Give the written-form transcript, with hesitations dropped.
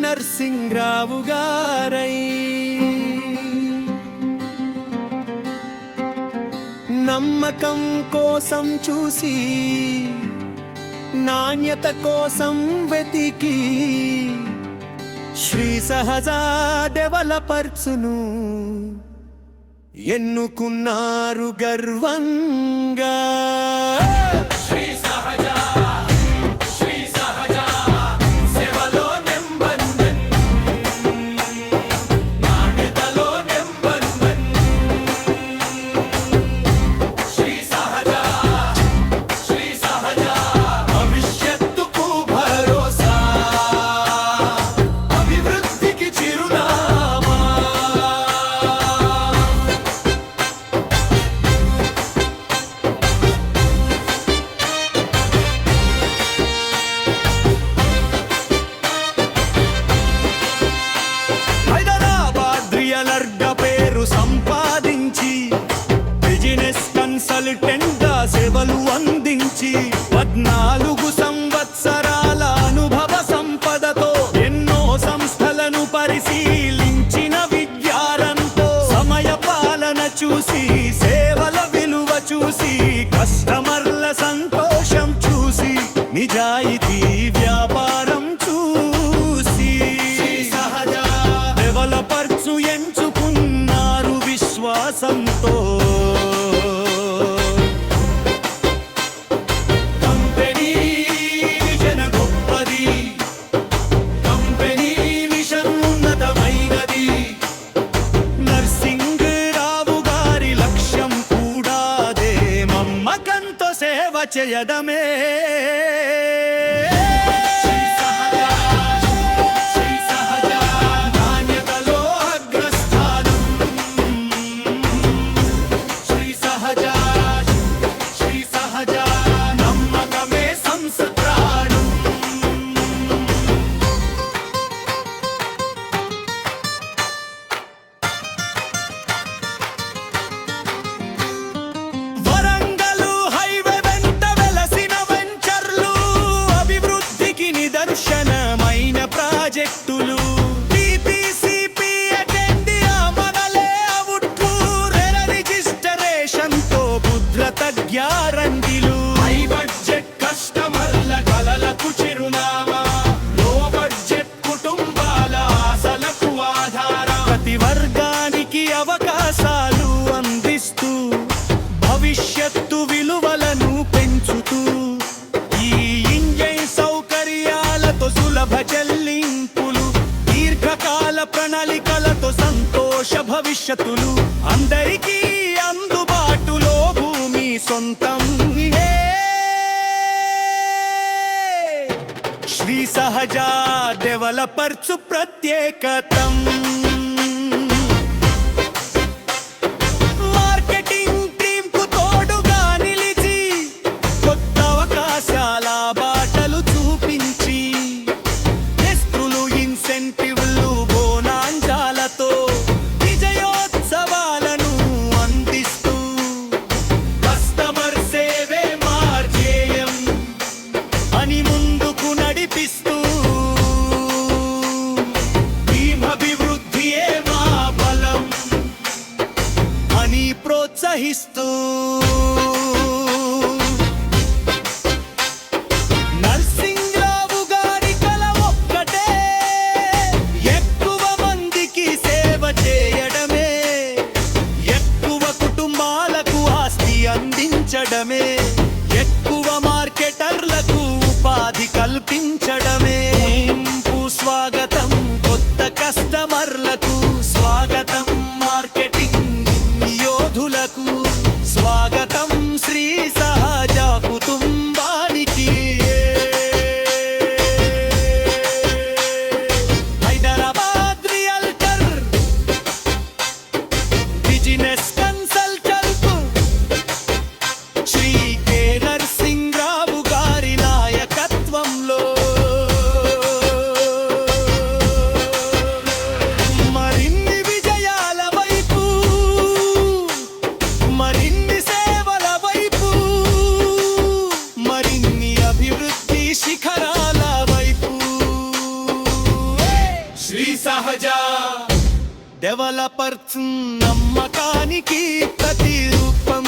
నరసింగరావు గారై నమ్మకం కోసం చూసి నాణ్యత కోసం వెతికి శ్రీ సహజా డెవలపర్స్ను ఎన్నుకున్నారు గర్వంగా. సంపాదించి బిజినెస్ కన్సల్టెంట్ గా సేవలు అందించి 14 సంవత్సరాల అనుభవ సంపదతో ఎన్నో సంస్థలను పరిశీలించిన విద్యారంతో సమయ పాలన చూసి సేవల విలువ చూసి కస్టమర్ల సంతోషం చూసి నిజాయితీ వ్యాపారం చూసి డెవలపర్స్ ఎంచుకున్నారు విశ్వాసంతో. కంపెనీ విజన్ గొప్పది, కంపెనీ మిషన్ ఉన్నతమైనది. నరసింగరావు గారి లక్ష్యం కూడా అదే, నమ్మకంతో సేవ చేయడమే. ప్రాజెక్టులు టీపీసీపీ అటెండియా మొదలే అవుట్లు రిజిస్టరేషన్ తో భద్రత గ్యారంటీలు. హై బడ్జెట్ కస్టమర్ల కలలకు చిరునామా, లో బడ్జెట్ కుటుంబాల ఆశలకు ఆధారం. ప్రతి వర్గానికి అవకాశాలు అందిస్తూ భవిష్యత్తు విలువలను పెంచుతూ ఈ ఇంజన్ సౌకర్యాలతో సులభ చెల్లింపులు, దీర్ఘకాల ప్రణాళికలతో సంతోష భవిష్యత్తులు, అందరికీ అందుబాటులో భూమి సొంతం. శ్రీ సహజా డెవలపర్స్ ప్రత్యేకతం. ప్రోత్సహిస్తూ నరసింగరావు గారి కల ఒక్కటే, ఎక్కువ మందికి సేవ చేయడమే, ఎక్కువ కుటుంబాలకు ఆస్తి అందించడమే, ఎక్కువ మార్కెటర్లకు ఉపాధి కల్పించడమే. స్వాగతం కొత్త కస్టమర్లకు, స్వాగతం మార్కెటింగ్ యోధులకు, స్వాగతం శ్రీ సహజా కుటుంబానికి. Hyderabad realtor business consultant Shri K Narasingarao గారి నాయకత్వంలో మరిన్ని సేవల వైపు డెవలపర్స్ నమ్మకానికి ప్రతిరూపం